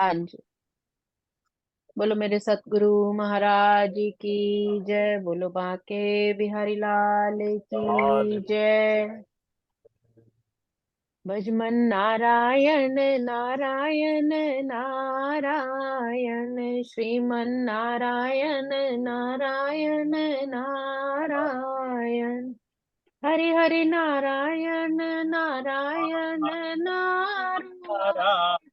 हाँ जी। बोलो मेरे सतगुरु महाराज की जय। बोलो बांके बिहारी लाल की जय। भजमन नारायण नारायण नारायण, श्रीमन नारायण नारायण नारायण, हरि हरि नारायण नारायण नारायण,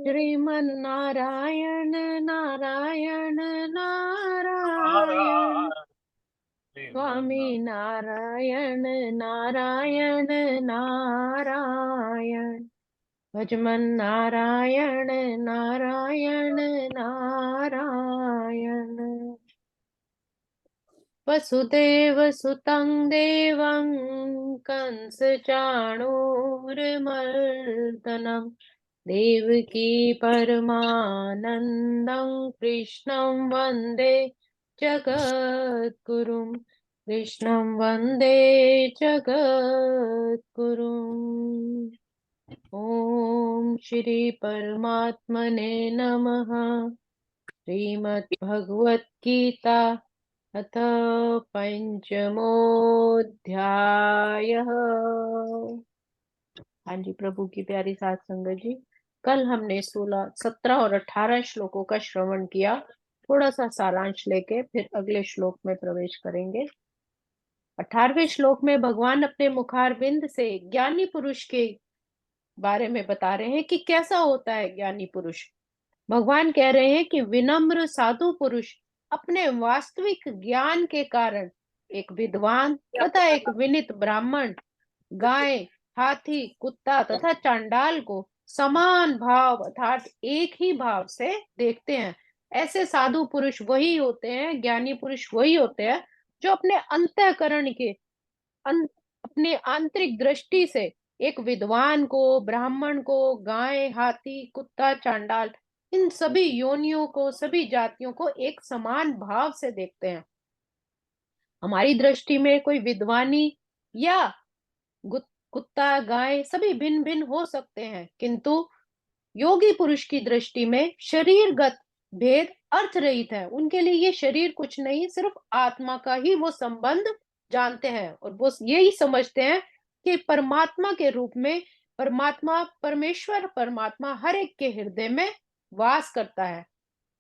श्रीमन नारायण नारायण नारायण, स्वामी नारायण नारायण नारायण, भजमन नारायण नारायण नारायण। वसुदेव सुतं देवं कंस चाणूरमर्दनं, देवकी परमानन्दं कृष्णं वन्दे जगद्गुरुं, कृष्णं वन्दे जगद्गुरुम्। ॐ श्री परमात्मने नमः। श्रीमद्भगवद्गीता अथ पंचमोऽध्यायः। हाँ जी, प्रभु की प्यारी साथ संगत जी, कल हमने 16, 17 और 18 श्लोकों का श्रवण किया। थोड़ा सा सारांश लेके फिर अगले श्लोक में प्रवेश करेंगे। 18वें श्लोक में भगवान अपने मुखारविंद से ज्ञानी पुरुष के बारे में बता रहे हैं कि कैसा होता है ज्ञानी पुरुष। भगवान कह रहे हैं कि विनम्र साधु पुरुष अपने वास्तविक ज्ञान के कारण एक विद्वान तथा एक विनीत ब्राह्मण, गाय, हाथी, कुत्ता तथा चांडाल को समान भाव अर्थात एक ही भाव से देखते हैं। ऐसे साधु पुरुष वही होते हैं, ज्ञानी पुरुष वही होते हैं जो अपने अंतःकरण के अपने आंतरिक दृष्टि से एक विद्वान को, ब्राह्मण को, गाय, हाथी, कुत्ता, चांडाल, इन सभी योनियों को, सभी जातियों को एक समान भाव से देखते हैं। हमारी दृष्टि में कोई विद्वानी या कुत्ता, गाय सभी भिन्न भिन्न हो सकते हैं, किंतु योगी पुरुष की दृष्टि में शरीरगत भेद अर्थ रहित है। उनके लिए ये शरीर कुछ नहीं, सिर्फ आत्मा का ही वो संबंध जानते हैं और वो यही समझते हैं कि परमात्मा के रूप में परमात्मा, परमेश्वर परमात्मा हर एक के हृदय में वास करता है।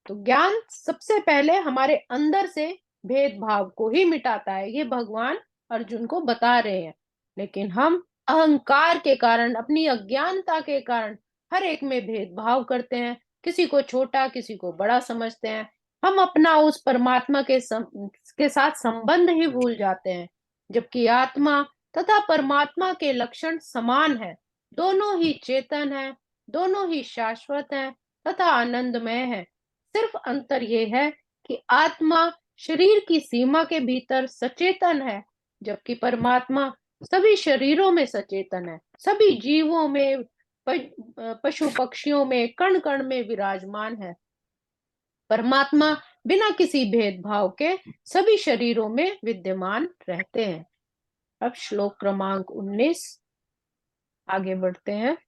तो ज्ञान सबसे पहले हमारे अंदर से भेदभाव को ही मिटाता है, ये भगवान अर्जुन को बता रहे हैं। लेकिन हम अहंकार के कारण, अपनी अज्ञानता के कारण हर एक में भेदभाव करते हैं, किसी को छोटा किसी को बड़ा समझते हैं। हम अपना उस परमात्मा के साथ संबंध ही भूल जाते हैं, जबकि आत्मा तथा परमात्मा के लक्षण समान है। दोनों ही चेतन है, दोनों ही शाश्वत है तथा आनंदमय है। सिर्फ अंतर यह है कि आत्मा शरीर की सीमा के भीतर सचेतन है, जबकि परमात्मा सभी शरीरों में सचेतन है, सभी जीवों में, पशु पक्षियों में, कण कण में विराजमान है। परमात्मा बिना किसी भेदभाव के सभी शरीरों में विद्यमान रहते हैं। अब श्लोक क्रमांक 19 आगे बढ़ते हैं।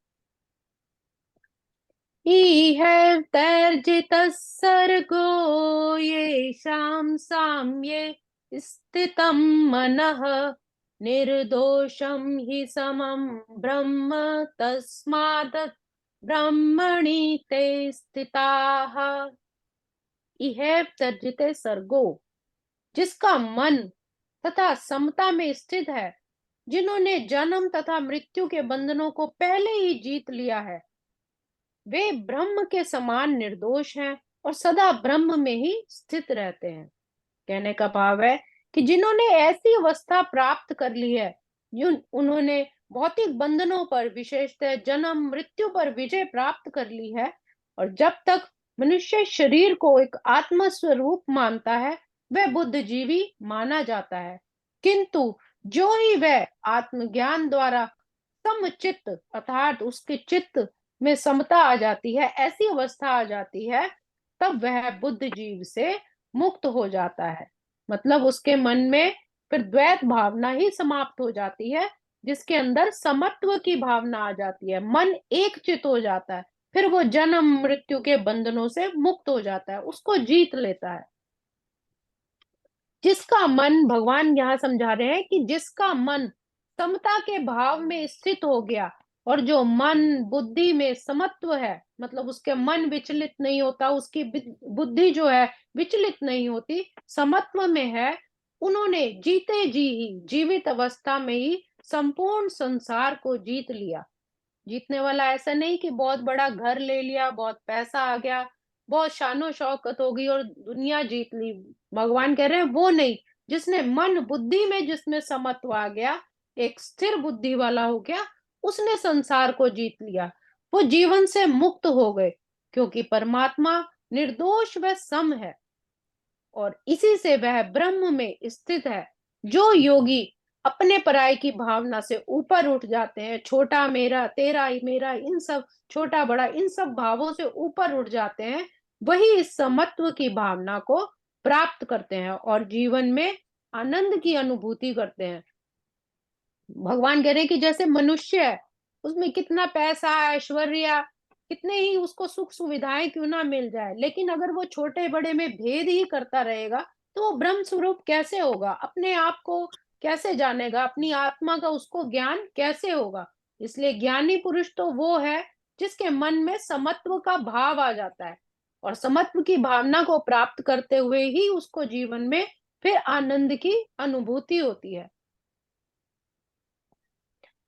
इह तैर्जितः सर्गो येषां साम्ये स्थितं मनः, निर्दोषं हि समं ब्रह्म तस्मात् ब्रह्मणि ते स्थिताः। इह तैर्जिते सर्गो, जिसका मन तथा समता में स्थित है, जिन्होंने जन्म तथा मृत्यु के बंधनों को पहले ही जीत लिया है, वे ब्रह्म के समान निर्दोष हैं और सदा ब्रह्म में ही स्थित रहते हैं। कहने का भाव है कि जिन्होंने ऐसी अवस्था प्राप्त कर ली है, उन्होंने भौतिक बंधनों पर, विशेषतः जन्म मृत्यु पर विजय प्राप्त कर ली है, और जब तक मनुष्य शरीर को एक आत्म स्वरूप मानता है, वह बुद्धिजीवी माना जाता है। किंतु जो ही वह आत्मज्ञान द्वारा समचित्त अर्थात उसके चित्त में समता आ जाती है, ऐसी अवस्था आ जाती है, तब वह बुद्ध जीव से मुक्त हो जाता है। मतलब उसके मन में फिर द्वैत भावना ही समाप्त हो जाती है, जिसके अंदर समत्व की भावना आ जाती है, मन एक चित हो जाता है। फिर वो जन्म मृत्यु के बंधनों से मुक्त हो जाता है, उसको जीत लेता है। जिसका मन, भगवान यहाँ समझा रहे हैं कि जिसका मन समता के भाव में स्थित हो गया, और जो मन बुद्धि में समत्व है, मतलब उसके मन विचलित नहीं होता, उसकी बुद्धि जो है विचलित नहीं होती, समत्व में है, उन्होंने जीते जी ही, जीवित अवस्था में ही संपूर्ण संसार को जीत लिया। जीतने वाला ऐसा नहीं कि बहुत बड़ा घर ले लिया, बहुत पैसा आ गया, बहुत शानो शौकत हो गई और दुनिया जीत ली। भगवान कह रहे हैं वो नहीं, जिसने मन बुद्धि में, जिसमें समत्व आ गया, एक स्थिर बुद्धि वाला हो गया, उसने संसार को जीत लिया। वो जीवन से मुक्त हो गए, क्योंकि परमात्मा निर्दोष व सम है, और इसी से वह ब्रह्म में स्थित है। जो योगी अपने पराये की भावना से ऊपर उठ जाते हैं, छोटा मेरा, तेरा ही मेरा, इन सब छोटा बड़ा, इन सब भावों से ऊपर उठ जाते हैं, वही इस समत्व की भावना को प्राप्त करते हैं और जीवन में आनंद की अनुभूति करते हैं। भगवान कह रहे हैं कि जैसे मनुष्य है, उसमें कितना पैसा, ऐश्वर्य, कितने ही उसको सुख सुविधाएं क्यों ना मिल जाए, लेकिन अगर वो छोटे बड़े में भेद ही करता रहेगा, तो वो ब्रह्म स्वरूप कैसे होगा? अपने आप को कैसे जानेगा? अपनी आत्मा का उसको ज्ञान कैसे होगा? इसलिए ज्ञानी पुरुष तो वो है जिसके मन में समत्व का भाव आ जाता है, और समत्व की भावना को प्राप्त करते हुए ही उसको जीवन में फिर आनंद की अनुभूति होती है।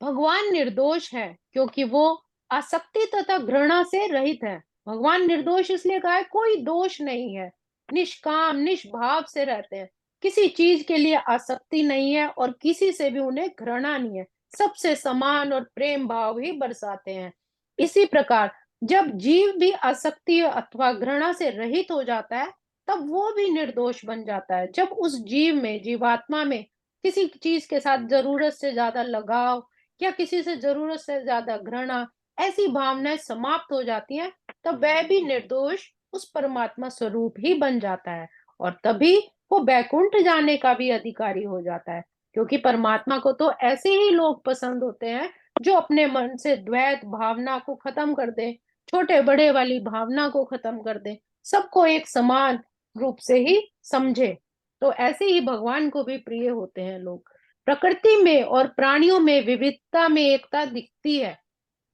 भगवान निर्दोष है क्योंकि वो आसक्ति तथा घृणा से रहित है। भगवान निर्दोष इसलिए कहा है, कोई दोष नहीं है, निष्काम निष्भाव से रहते हैं, किसी चीज के लिए आसक्ति नहीं है और किसी से भी उन्हें घृणा नहीं है, सबसे समान और प्रेम भाव ही बरसाते हैं। इसी प्रकार जब जीव भी आसक्ति अथवा घृणा से रहित हो जाता है, तब वो भी निर्दोष बन जाता है। जब उस जीव में, जीवात्मा में किसी चीज के साथ जरूरत से ज्यादा लगाव या किसी से जरूरत से ज्यादा घृणा, ऐसी भावनाएं समाप्त हो जाती हैं, तब वह भी निर्दोष उस परमात्मा स्वरूप ही बन जाता है, और तभी वो बैकुंठ जाने का भी अधिकारी हो जाता है। क्योंकि परमात्मा को तो ऐसे ही लोग पसंद होते हैं जो अपने मन से द्वैत भावना को खत्म कर दे, छोटे बड़े वाली भावना को खत्म कर दे, सबको एक समान रूप से ही समझे। तो ऐसे ही भगवान को भी प्रिय होते हैं लोग। प्रकृति में और प्राणियों में विविधता में एकता दिखती है।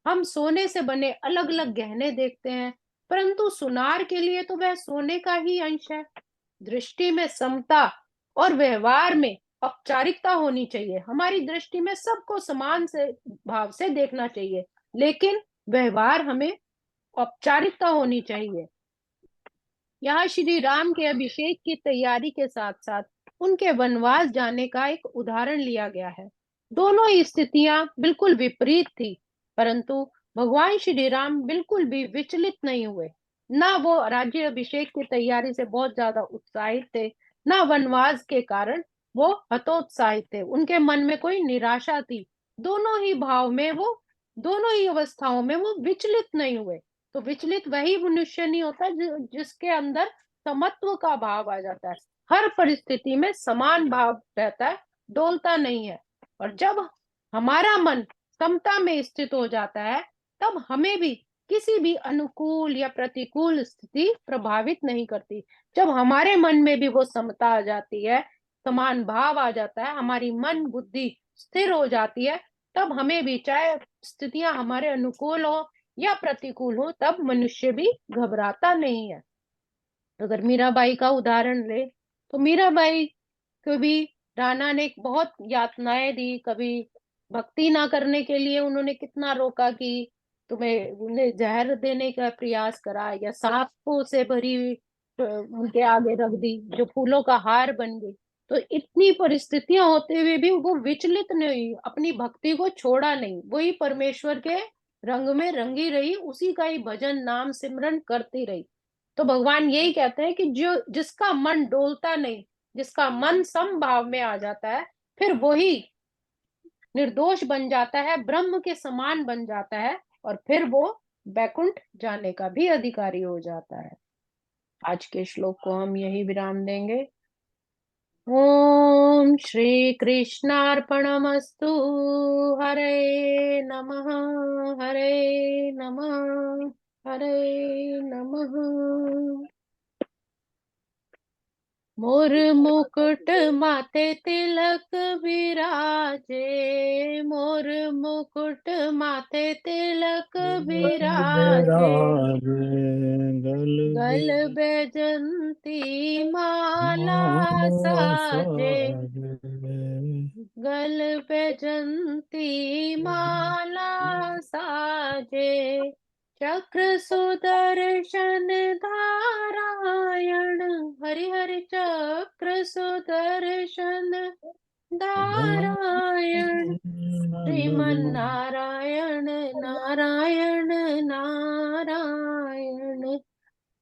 हम सोने से बने अलग अलग गहने देखते हैं, परंतु सुनार के लिए तो वह सोने का ही अंश है। दृष्टि में समता और व्यवहार में औपचारिकता होनी चाहिए। हमारी दृष्टि में सबको समान से भाव से देखना चाहिए, लेकिन व्यवहार हमें औपचारिकता होनी चाहिए। यहाँ श्री राम के अभिषेक की तैयारी के साथ साथ उनके वनवास जाने का एक उदाहरण लिया गया है। दोनों ही स्थितियां बिल्कुल विपरीत थी, परंतु भगवान श्री राम बिल्कुल भी विचलित नहीं हुए। ना वो राज्य अभिषेक की तैयारी से बहुत ज्यादा उत्साहित थे, ना वनवास के कारण वो हतोत्साहित थे, उनके मन में कोई निराशा थी। दोनों ही भाव में वो, दोनों ही अवस्थाओं में वो विचलित नहीं हुए। तो विचलित वही मनुष्य नहीं होता जिसके अंदर समत्व का भाव आ जाता है, हर परिस्थिति में समान भाव रहता है, डोलता नहीं है। और जब हमारा मन समता में स्थित हो जाता है, तब हमें भी किसी भी अनुकूल या प्रतिकूल स्थिति प्रभावित नहीं करती। जब हमारे मन में भी वो समता आ जाती है, समान भाव आ जाता है, हमारी मन बुद्धि स्थिर हो जाती है, तब हमें भी, चाहे स्थितियां हमारे अनुकूल हो या प्रतिकूल हो, तब मनुष्य भी घबराता नहीं है। अगर मीराबाई का उदाहरण ले, तो मीराबाई को भी राणा ने बहुत यातनाएं दी। कभी भक्ति ना करने के लिए उन्होंने कितना रोका कि तुम्हें, उन्हें जहर देने का प्रयास करा, या सांपों से भरी हुई उनके आगे रख दी जो फूलों का हार बन गई। तो इतनी परिस्थितियां होते हुए भी वो विचलित नहीं हुई, अपनी भक्ति को छोड़ा नहीं, वही परमेश्वर के रंग में रंगी रही, उसी का ही भजन नाम सिमरन करती रही। तो भगवान यही कहते हैं कि जो, जिसका मन डोलता नहीं, जिसका मन समभाव में आ जाता है, फिर वही निर्दोष बन जाता है, ब्रह्म के समान बन जाता है, और फिर वो बैकुंठ जाने का भी अधिकारी हो जाता है। आज के श्लोक को हम यही विराम देंगे। ओम श्री कृष्णार्पणमस्तु। हरे नमः, हरे नमः। हरे नमः। मोर मुकुट माथे तिलक विराजे, मोर मुकुट माथे तिलक विराजे, विराजे गल गल में बैजंती माला माला साजे, साजे। गल बैजंती माला साजे, चक्र सुदर्शन नारायण, हरि हरि चक्र सुदर्शन नारायण, श्रीमन्नारायण नारायण नारायण,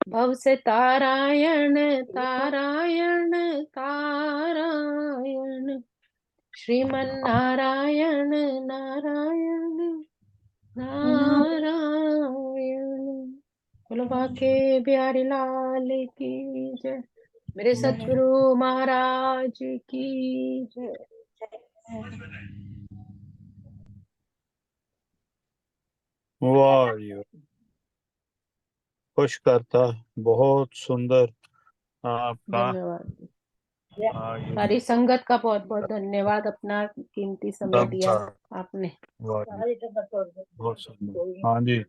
भव से तारायण तारायण तारायण, श्रीमन्नारायण नारायण नारायण। बोलो बाके बिहारी लाल की जय, मेरे सतगुरु महाराज की जय। वाह ये खुश करता, बहुत सुंदर आपका। धन्यवाद। ये सारी संगत का बहुत बहुत धन्यवाद, अपना कीमती समय दम दिया था। आपने। वाह बहुत सुंदर। हाँ जी।